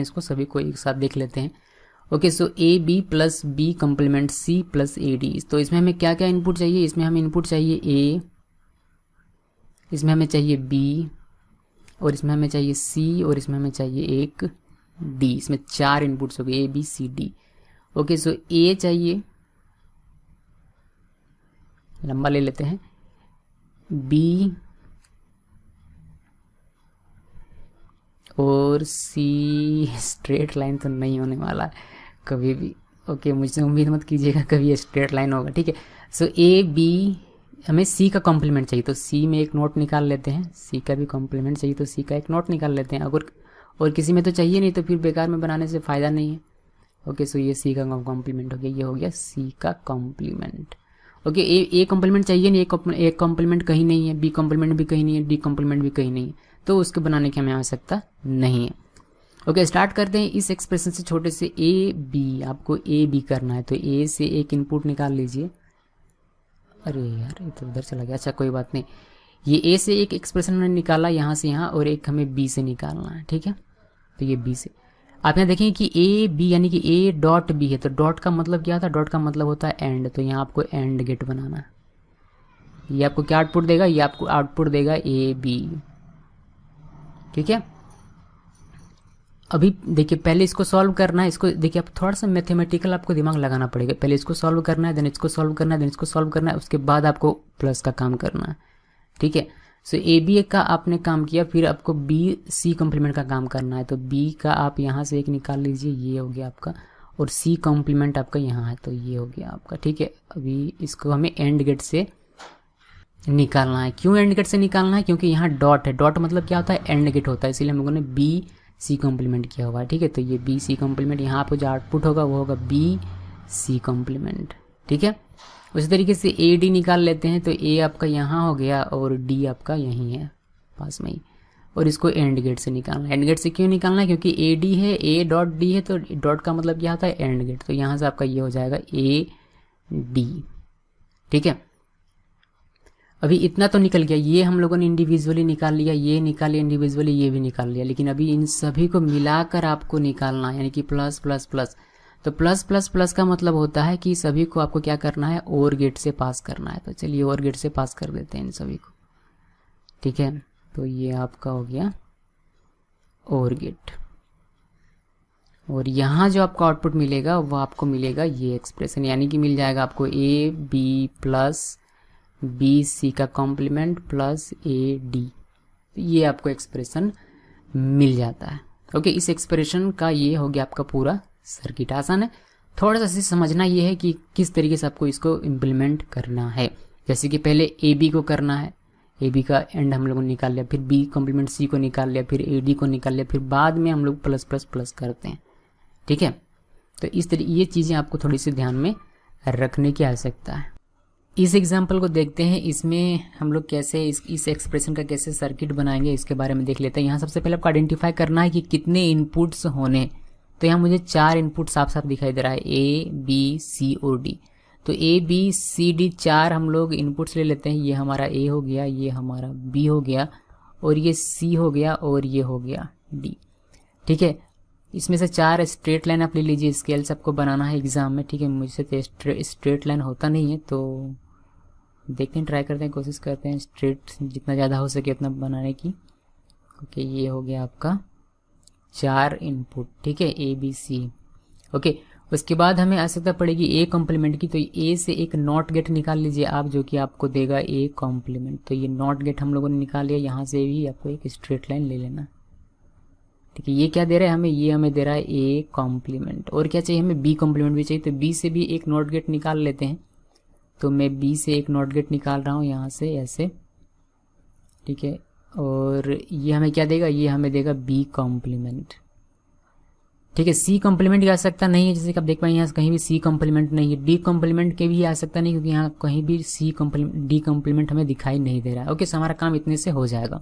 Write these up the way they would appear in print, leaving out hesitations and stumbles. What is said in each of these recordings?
इसको सभी को एक साथ देख लेते हैं। Okay, so A B plus B complement C plus A D. तो इसमें हमें क्या क्या इनपुट चाहिए? इसमें हमें इनपुट चाहिए ए, इसमें हमें चाहिए बी, और इसमें हमें चाहिए सी, और इसमें हमें चाहिए एक डी। इसमें 4 इनपुट्स हो गए, A B C D. Okay, so A चाहिए, लंबा ले लेते हैं, बी और सी। स्ट्रेट लाइन तो नहीं होने वाला है कभी भी। ओके, मुझसे उम्मीद मत कीजिएगा कभी ये स्ट्रेट लाइन होगा। ठीक है, सो ए बी, हमें सी का कॉम्प्लीमेंट चाहिए तो सी में एक नोट निकाल लेते हैं। सी का भी कॉम्प्लीमेंट चाहिए तो सी का एक नोट निकाल लेते हैं। अगर और किसी में तो चाहिए नहीं तो फिर बेकार में बनाने से फ़ायदा नहीं है। ओके, सो ये सी का कॉम्प्लीमेंट हो गया, ये हो गया सी का कॉम्प्लीमेंट। ओके, ए कॉम्प्लीमेंट चाहिए नहीं, एक कॉम्प्लीमेंट कहीं नहीं है, बी कॉम्प्लीमेंट भी कहीं नहीं है, डी कॉम्प्लीमेंट भी कहीं नहीं है, तो उसके बनाने की हमें आवश्यकता नहीं है। ओके, स्टार्ट करते हैं इस एक्सप्रेशन से। छोटे से ए बी, आपको ए बी करना है तो ए से एक इनपुट निकाल लीजिए। अरे यार, ये तो उधर चला गया। अच्छा, कोई बात नहीं। ये ए से एक एक्सप्रेशन मैंने निकाला यहाँ से यहाँ, और एक हमें बी से निकालना है। ठीक है, तो ये बी से आप यहाँ देखेंगे कि ए बी यानी कि ए डॉट बी है, तो डॉट का मतलब क्या था? डॉट का मतलब होता है एंड, तो यहाँ आपको एंड गेट बनाना है। ये आपको क्या आउटपुट देगा? ये आपको आउटपुट देगा ए बी। ठीक है, अभी देखिए पहले इसको सॉल्व करना है। इसको देखिए, आप थोड़ा सा मैथमेटिकल आपको दिमाग लगाना पड़ेगा। पहले इसको सॉल्व करना है, देन इसको सॉल्व करना है, देन इसको सॉल्व करना है, उसके बाद आपको प्लस का काम करना है। ठीक है, सो ए बी का आपने काम किया, फिर आपको बी सी कॉम्प्लीमेंट का काम करना है। तो बी का आप यहाँ से एक निकाल लीजिए, ये हो गया आपका, और सी कॉम्प्लीमेंट आपका यहाँ है, तो ये हो गया आपका। ठीक है, अभी इसको हमें एंड गेट से निकालना है। क्यों एंड गेट से निकालना है? क्योंकि यहाँ डॉट है। डॉट मतलब क्या होता है? एंड गेट होता है, इसीलिए हम लोगों ने बी सी कॉम्प्लीमेंट किया हुआ है। ठीक है, तो ये बी सी कॉम्प्लीमेंट, यहाँ आपको जो आउटपुट होगा वो होगा बी सी कॉम्प्लीमेंट। ठीक है, उसी तरीके से ए डी निकाल लेते हैं। तो ए आपका यहाँ हो गया और डी आपका यहीं है पास में ही, और इसको एंड गेट से निकालना है। एंड गेट से क्यों निकालना है? क्योंकि ए डी है, ए डॉट डी है, तो डॉट का मतलब क्या होता है? And gate. तो यहाँ से आपका ये हो जाएगा ए डी। ठीक है, अभी इतना तो निकल गया, ये हम लोगों ने इंडिविजुअली निकाल लिया, ये निकाल लिया इंडिविजुअली, ये भी निकाल लिया, लेकिन अभी इन सभी को मिलाकर आपको निकालना है, यानी कि प्लस प्लस प्लस। तो प्लस प्लस प्लस का मतलब होता है कि सभी को आपको क्या करना है? ओर गेट से पास करना है। तो चलिए ओर गेट से पास कर देते हैं इन सभी को। ठीक है, तो ये आपका हो गया ओर गेट, और यहाँ जो आपको आउटपुट मिलेगा वो आपको मिलेगा ये एक्सप्रेशन, यानी कि मिल जाएगा आपको A B plus B C का कॉम्प्लीमेंट प्लस ए डी। ये आपको एक्सप्रेशन मिल जाता है। ओके, इस एक्सप्रेशन का ये हो गया आपका पूरा सर्किट। आसान है, थोड़ा सा इसे समझना ये है कि किस तरीके से आपको इसको इम्प्लीमेंट करना है। जैसे कि पहले ए बी को करना है, ए बी का एंड हम लोगों ने निकाल लिया, फिर बी कॉम्प्लीमेंट सी को निकाल लिया, फिर ए डी को निकाल लिया, फिर बाद में हम लोग प्लस प्लस प्लस करते हैं। ठीक है, तो इस तरीके ये चीज़ें आपको थोड़ी सी ध्यान में रखने की आवश्यकता है। इस एग्जाम्पल को देखते हैं, इसमें हम लोग कैसे इस एक्सप्रेशन का कैसे सर्किट बनाएंगे इसके बारे में देख लेते हैं। यहाँ सबसे पहले आपको आइडेंटिफाई करना है कि कितने इनपुट्स होने। तो यहाँ मुझे 4 इनपुट साफ साफ दिखाई दे रहा है, ए बी सी और डी। तो ए बी सी डी 4 हम लोग इनपुट्स ले लेते हैं। ये हमारा ए हो गया, ये हमारा बी हो गया, और ये सी हो गया, और ये हो गया डी। ठीक है, इसमें से 4 स्ट्रेट लाइन आप ले लीजिए, स्केल से आपको बनाना है एग्जाम में। ठीक है, मुझसे तो स्ट्रेट लाइन होता नहीं है, तो देखते हैं, ट्राई करते हैं, कोशिश करते हैं स्ट्रेट जितना ज़्यादा हो सके उतना बनाने की। ओके, ये हो गया आपका 4 इनपुट। ठीक है, ए बी सी। ओके, उसके बाद हमें आवश्यकता पड़ेगी ए कॉम्प्लीमेंट की। तो ए से एक नॉट गेट निकाल लीजिए आप, जो कि आपको देगा ए कॉम्प्लीमेंट। तो ये नॉट गेट हम लोगों ने निकाल लिया। यहाँ से भी आपको एक स्ट्रेट लाइन ले लेना। ठीक है, ये क्या दे रहा है हमें? ये हमें दे रहा है ए कॉम्प्लीमेंट। और क्या चाहिए हमें? बी कॉम्प्लीमेंट भी चाहिए। तो बी से भी एक नॉट गेट निकाल लेते हैं। तो मैं बी से एक नॉट गेट निकाल रहा हूँ यहाँ से ऐसे। ठीक है, और ये हमें क्या देगा? ये हमें देगा बी कॉम्प्लीमेंट। ठीक है, सी कॉम्प्लीमेंट की आवश्यकता नहीं है, जैसे कि आप देख पाएंगे यहाँ कहीं भी सी कॉम्प्लीमेंट नहीं है। डी कॉम्प्लीमेंट की भी आवश्यकता नहीं, क्योंकि यहाँ कहीं भी डी कॉम्प्लीमेंट हमें दिखाई नहीं दे रहा है। ओके, so हमारा काम इतने से हो जाएगा।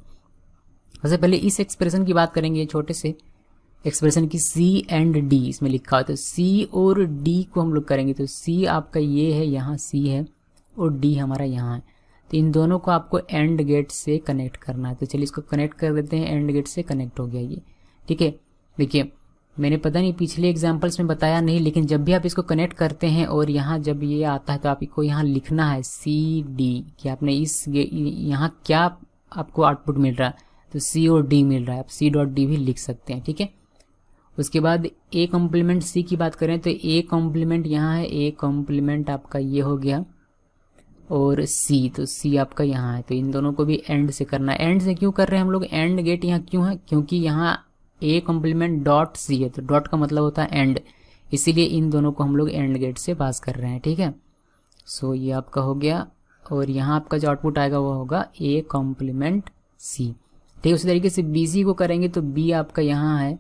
सबसे पहले इस एक्सप्रेशन की बात करेंगे, छोटे से एक्सप्रेशन की सी एंड डी इसमें लिखा हुआ है। तो सी और डी को हम लोग करेंगे। तो सी आपका ये है, यहाँ सी है, और डी हमारा यहाँ है। तो इन दोनों को आपको एंड गेट से कनेक्ट करना है। तो चलिए इसको कनेक्ट कर देते हैं, एंड गेट से कनेक्ट हो गया ये। ठीक है, देखिए मैंने पता नहीं पिछले एग्जाम्पल्स में बताया नहीं, लेकिन जब भी आप इसको कनेक्ट करते हैं और यहाँ जब ये आता है तो आपको यहाँ लिखना है CD कि आपने यहाँ क्या आपको आउटपुट मिल रहा है, तो C और D मिल रहा है, आप C.D भी लिख सकते हैं, ठीक है। उसके बाद A कॉम्प्लीमेंट C की बात करें तो A कॉम्प्लीमेंट यहाँ है, A कॉम्प्लीमेंट आपका ये हो गया और C, तो C आपका यहाँ है, तो इन दोनों को भी एंड से करना है। एंड से क्यों कर रहे हैं हम लोग, एंड गेट यहाँ क्यों है, क्योंकि यहाँ A कॉम्प्लीमेंट डॉट C है, तो डॉट का मतलब होता है एंड, इसीलिए इन दोनों को हम लोग एंड गेट से पास कर रहे हैं, ठीक है। सो ये आपका हो गया और यहाँ आपका जो आउटपुट आएगा वो होगा A कॉम्प्लीमेंट C, ठीक है। उसी तरीके से BC को करेंगे तो B आपका यहाँ है,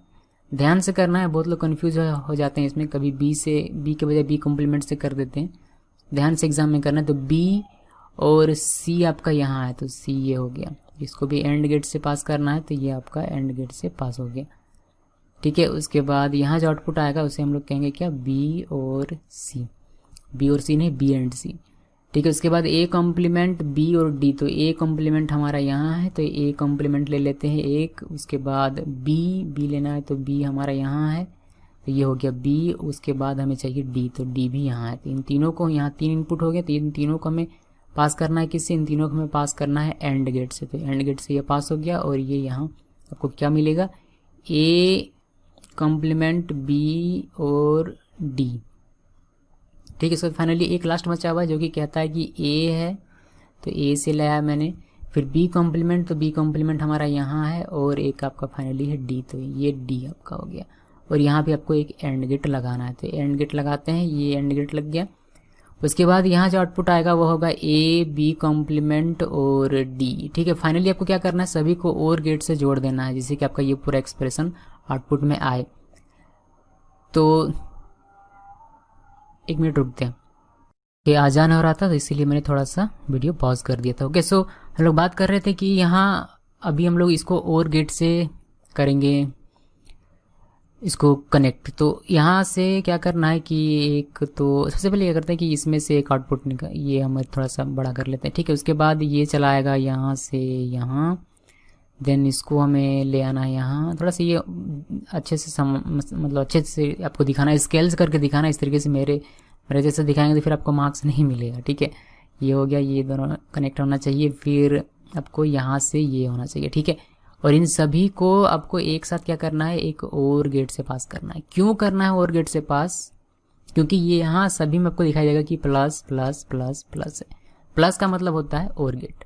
ध्यान से करना है, बहुत लोग कन्फ्यूज हो जाते हैं इसमें, कभी B के बजाय B कॉम्प्लीमेंट से कर देते हैं, ध्यान से एग्जाम में करना है। तो B और C आपका यहाँ है, तो C ये हो गया, इसको भी एंड गेट से पास करना है, तो ये आपका एंड गेट से पास हो गया, ठीक है। उसके बाद यहाँ जो आउटपुट आएगा उसे हम लोग कहेंगे क्या, B और C, B और C नहीं, B एंड C, ठीक है। उसके बाद A कॉम्प्लीमेंट B और D, तो A कॉम्प्लीमेंट हमारा यहाँ है, तो A कॉम्प्लीमेंट ले लेते हैं एक। उसके बाद B लेना है, तो B हमारा यहाँ है, तो ये हो गया B। उसके बाद हमें चाहिए D, तो D भी यहाँ है, तो इन तीनों को, यहाँ 3 इनपुट हो गए, तो इन तीनों को हमें पास करना है किससे, इन तीनों को हमें पास करना है एंड गेट से, तो एंड गेट से ये पास हो गया और ये यहाँ आपको क्या मिलेगा, A कॉम्प्लीमेंट B और D, ठीक है। इसके बाद फाइनली एक लास्ट बचा हुआ है जो कि कहता है कि A है, तो A से लाया मैंने, फिर B कॉम्प्लीमेंट, तो B कॉम्प्लीमेंट हमारा यहाँ है और एक आपका फाइनली है D, तो ये D आपका हो गया। और यहाँ भी आपको एक एंड गेट लगाना है, तो एंड गेट लगाते हैं, ये एंड गेट लग गया। उसके बाद यहाँ जो आउटपुट आएगा वो होगा A B कॉम्प्लीमेंट और D, ठीक है। फाइनली आपको क्या करना है, सभी को और गेट से जोड़ देना है जिससे कि आपका ये पूरा एक्सप्रेशन आउटपुट में आए। तो 1 मिनट रुकते हैं, ये आजान हो रहा था तो इसीलिए मैंने थोड़ा सा वीडियो पॉज कर दिया था। ओके, सो हम लोग बात कर रहे थे कि यहाँ अभी हम लोग इसको और गेट से करेंगे इसको कनेक्ट। तो यहाँ से क्या करना है कि एक तो सबसे पहले क्या करते हैं कि इसमें से एक आउटपुट निकाल, ये हम थोड़ा सा बड़ा कर लेते हैं, ठीक है। उसके बाद ये चला आएगा यहाँ से यहाँ, देन इसको हमें ले आना है यहाँ, थोड़ा सा ये अच्छे से मतलब अच्छे से आपको दिखाना है, स्केल्स करके दिखाना है, इस तरीके से मेरे जैसे दिखाएंगे तो फिर आपको मार्क्स नहीं मिलेगा, ठीक है। ये हो गया, ये दोनों कनेक्ट होना चाहिए, फिर आपको यहाँ से ये होना चाहिए, ठीक है। और इन सभी को आपको एक साथ क्या करना है, एक और गेट से पास करना है। क्यों करना है और गेट से पास, क्योंकि ये यहाँ सभी में आपको दिखाई देगा कि प्लस प्लस प्लस प्लस है, प्लस का मतलब होता है और गेट।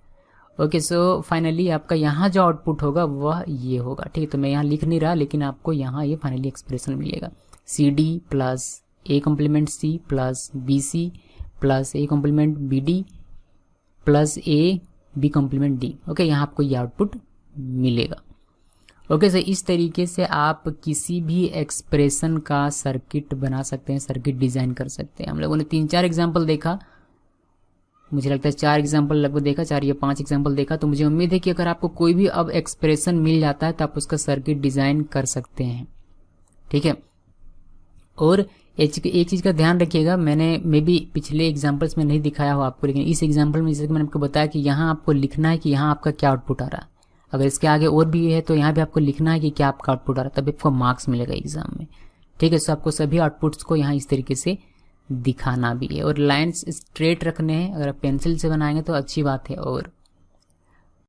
ओके, सो फाइनली आपका यहाँ जो आउटपुट होगा वह ये होगा, ठीक है। तो मैं यहाँ लिख नहीं रहा, लेकिन आपको यहाँ ये फाइनली एक्सप्रेशन मिलेगा, CD plus A complement C plus BC plus A complement BD plus A B complement D। Okay, यहाँ आपको ये आउटपुट मिलेगा। ओके, सो इस तरीके से आप किसी भी एक्सप्रेशन का सर्किट बना सकते हैं, सर्किट डिजाइन कर सकते हैं। हम लोगों ने 3-4 एग्जाम्पल देखा, मुझे लगता है 4 एग्जाम्पल लगभग देखा, 4 या 5 एग्जाम्पल देखा। तो मुझे उम्मीद है कि अगर आपको कोई भी अब एक्सप्रेशन मिल जाता है तो आप उसका सर्किट डिजाइन कर सकते हैं, ठीक है। और एक चीज़ का ध्यान रखिएगा, मैंने भी पिछले एग्जाम्पल्स में नहीं दिखाया हो आपको, लेकिन इस एग्जाम्पल में जैसे कि मैंने आपको बताया कि यहाँ आपको लिखना है कि यहाँ आपका क्या आउटपुट आ रहा है। अगर इसके आगे और भी है तो यहाँ भी आपको लिखना है कि क्या आपका आउटपुट आ रहा है, तभी आपको मार्क्स मिलेगा एग्जाम में, ठीक है। सो आपको सभी आउटपुट्स को यहाँ इस तरीके से दिखाना भी है और लाइन्स स्ट्रेट रखने हैं। अगर आप पेंसिल से बनाएंगे तो अच्छी बात है, और